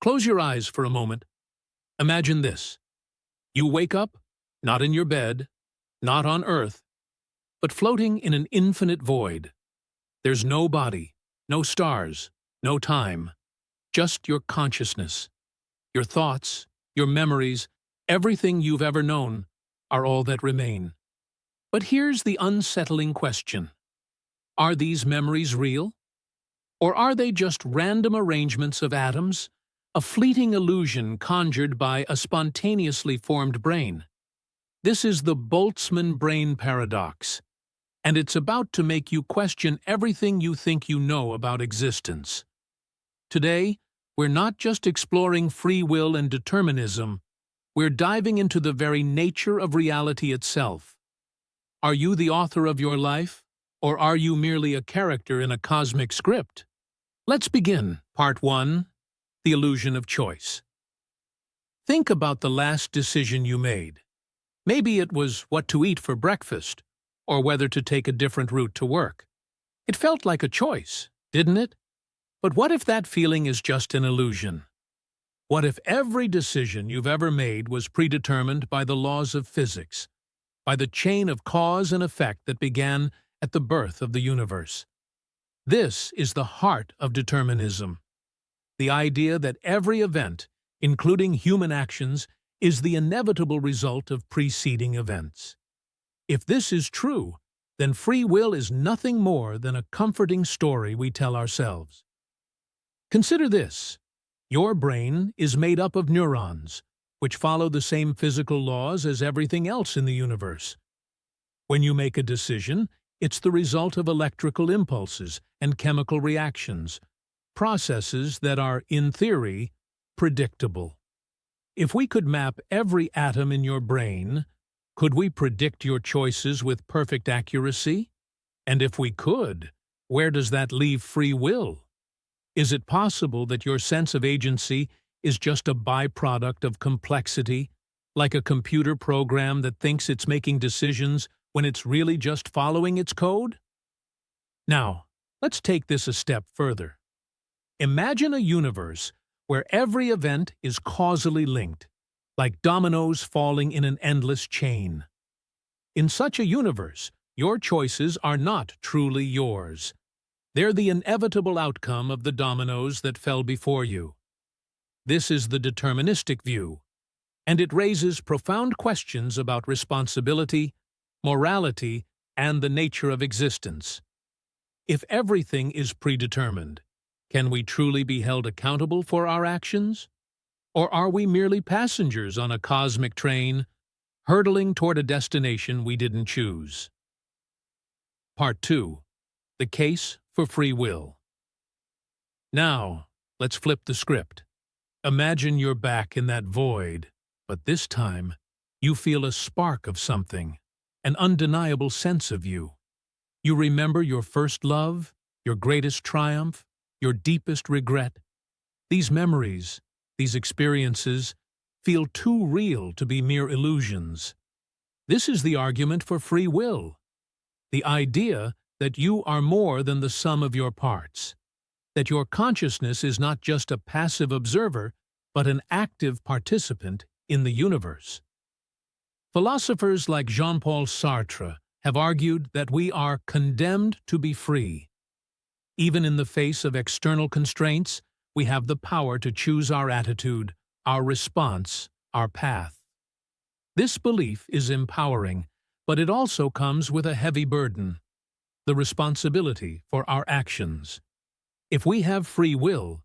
Close your eyes for a moment. Imagine this. You wake up, not in your bed, not on Earth, but floating in an infinite void. There's no body, no stars, no time, just your consciousness. Your thoughts, your memories, everything you've ever known are all that remain. But here's the unsettling question. Are these memories real? Or are they just random arrangements of atoms, a fleeting illusion conjured by a spontaneously formed brain? This is the Boltzmann brain paradox, and it's about to make you question everything you think you know about existence. Today, we're not just exploring free will and determinism, we're diving into the very nature of reality itself. Are you the author of your life, or are you merely a character in a cosmic script? Let's begin. Part 1. The illusion of choice. Think about the last decision you made. Maybe it was what to eat for breakfast, or whether to take a different route to work. It felt like a choice, didn't it? But what if that feeling is just an illusion? What if every decision you've ever made was predetermined by the laws of physics, by the chain of cause and effect that began at the birth of the universe? This is the heart of determinism. The idea that every event, including human actions, is the inevitable result of preceding events. If this is true, then free will is nothing more than a comforting story we tell ourselves. Consider this. Your brain is made up of neurons, which follow the same physical laws as everything else in the universe. When you make a decision, it's the result of electrical impulses and chemical reactions, processes that are, in theory, predictable. If we could map every atom in your brain, could we predict your choices with perfect accuracy? And if we could, where does that leave free will? Is it possible that your sense of agency is just a byproduct of complexity, like a computer program that thinks it's making decisions when it's really just following its code? Now, let's take this a step further. Imagine a universe where every event is causally linked, like dominoes falling in an endless chain. In such a universe, your choices are not truly yours. They're the inevitable outcome of the dominoes that fell before you. This is the deterministic view, and it raises profound questions about responsibility, morality, and the nature of existence. If everything is predetermined, can we truly be held accountable for our actions? Or are we merely passengers on a cosmic train, hurtling toward a destination we didn't choose? Part 2. The case for free will. Now, let's flip the script. Imagine you're back in that void, but this time, you feel a spark of something, an undeniable sense of you. You remember your first love, your greatest triumph, your deepest regret. These memories, these experiences, feel too real to be mere illusions. This is the argument for free will. The idea that you are more than the sum of your parts, that your consciousness is not just a passive observer, but an active participant in the universe. Philosophers like Jean-Paul Sartre have argued that we are condemned to be free. Even in the face of external constraints, we have the power to choose our attitude, our response, our path. This belief is empowering, but it also comes with a heavy burden: the responsibility for our actions. If we have free will,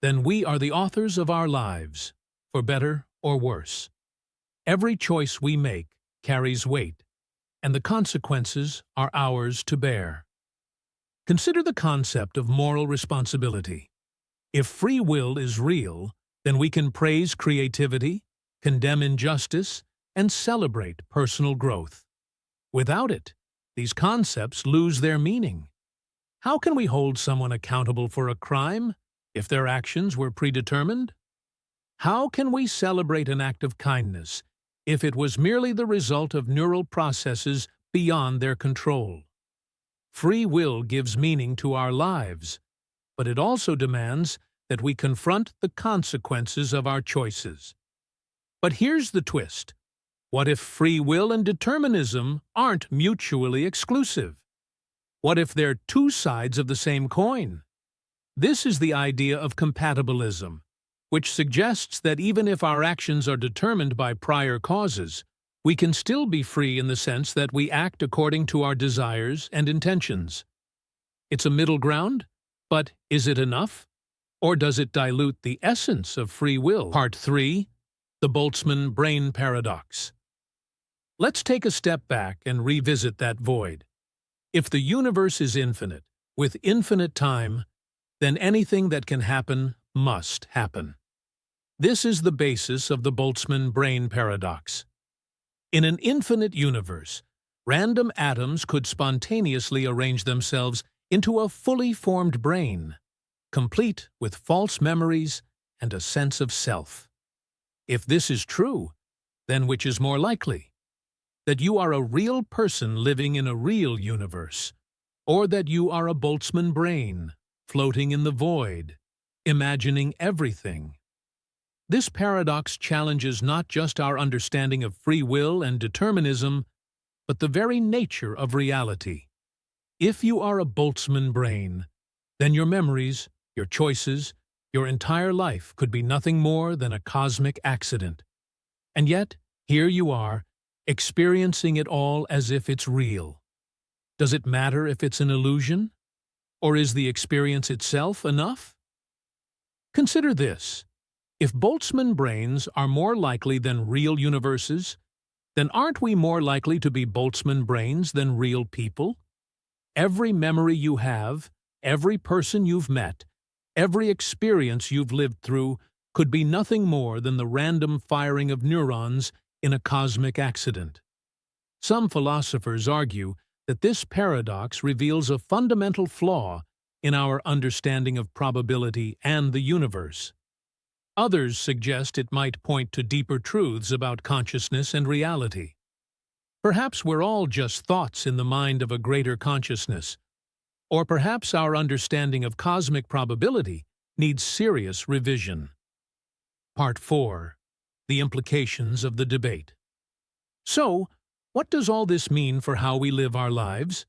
then we are the authors of our lives, for better or worse. Every choice we make carries weight, and the consequences are ours to bear. Consider the concept of moral responsibility. If free will is real, then we can praise creativity, condemn injustice, and celebrate personal growth. Without it, these concepts lose their meaning. How can we hold someone accountable for a crime if their actions were predetermined? How can we celebrate an act of kindness if it was merely the result of neural processes beyond their control? Free will gives meaning to our lives, but it also demands that we confront the consequences of our choices. But here's the twist. What if free will and determinism aren't mutually exclusive? What if they're two sides of the same coin? This is the idea of compatibilism, which suggests that even if our actions are determined by prior causes, we can still be free in the sense that we act according to our desires and intentions. It's a middle ground, but is it enough? Or does it dilute the essence of free will? Part 3. The Boltzmann Brain Paradox. Let's take a step back and revisit that void. If the universe is infinite, with infinite time, then anything that can happen must happen. This is the basis of the Boltzmann brain paradox. In an infinite universe, random atoms could spontaneously arrange themselves into a fully formed brain, complete with false memories and a sense of self. If this is true, then which is more likely? That you are a real person living in a real universe, or that you are a Boltzmann brain, floating in the void, imagining everything? This paradox challenges not just our understanding of free will and determinism, but the very nature of reality. If you are a Boltzmann brain, then your memories, your choices, your entire life could be nothing more than a cosmic accident. And yet, here you are, experiencing it all as if it's real. Does it matter if it's an illusion? Or is the experience itself enough? Consider this. If Boltzmann brains are more likely than real universes, then aren't we more likely to be Boltzmann brains than real people? Every memory you have, every person you've met, every experience you've lived through could be nothing more than the random firing of neurons in a cosmic accident. Some philosophers argue that this paradox reveals a fundamental flaw in our understanding of probability and the universe. Others suggest it might point to deeper truths about consciousness and reality. Perhaps we're all just thoughts in the mind of a greater consciousness, or perhaps our understanding of cosmic probability needs serious revision. Part 4. The implications of the debate. So, what does all this mean for how we live our lives?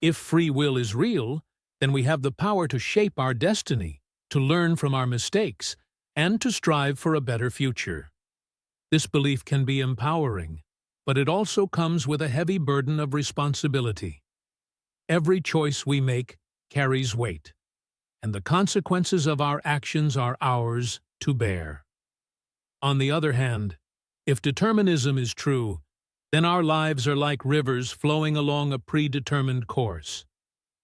If free will is real, then we have the power to shape our destiny, to learn from our mistakes, and to strive for a better future. This belief can be empowering, but it also comes with a heavy burden of responsibility. Every choice we make carries weight, and the consequences of our actions are ours to bear. On the other hand, if determinism is true, then our lives are like rivers flowing along a predetermined course.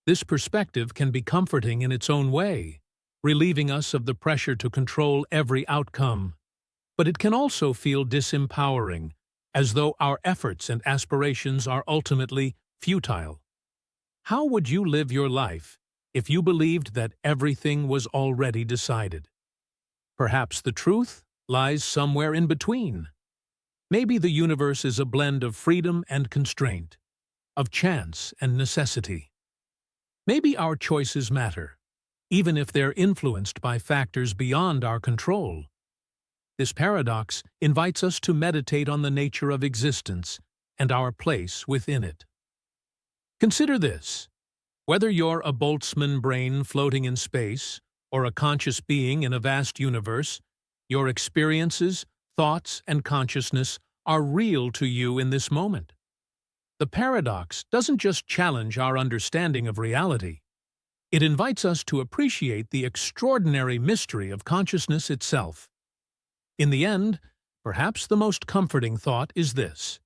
This perspective can be comforting in its own way, relieving us of the pressure to control every outcome. But it can also feel disempowering, as though our efforts and aspirations are ultimately futile. How would you live your life if you believed that everything was already decided? Perhaps the truth lies somewhere in between. Maybe the universe is a blend of freedom and constraint, of chance and necessity. Maybe our choices matter, even if they're influenced by factors beyond our control. This paradox invites us to meditate on the nature of existence and our place within it. Consider this. Whether you're a Boltzmann brain floating in space or a conscious being in a vast universe, your experiences, thoughts, and consciousness are real to you in this moment. The paradox doesn't just challenge our understanding of reality. It invites us to appreciate the extraordinary mystery of consciousness itself. In the end, perhaps the most comforting thought is this.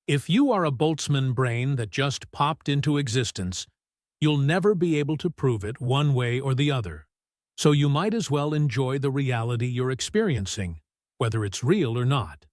If you are a Boltzmann brain that just popped into existence, you'll never be able to prove it one way or the other. So you might as well enjoy the reality you're experiencing, whether it's real or not.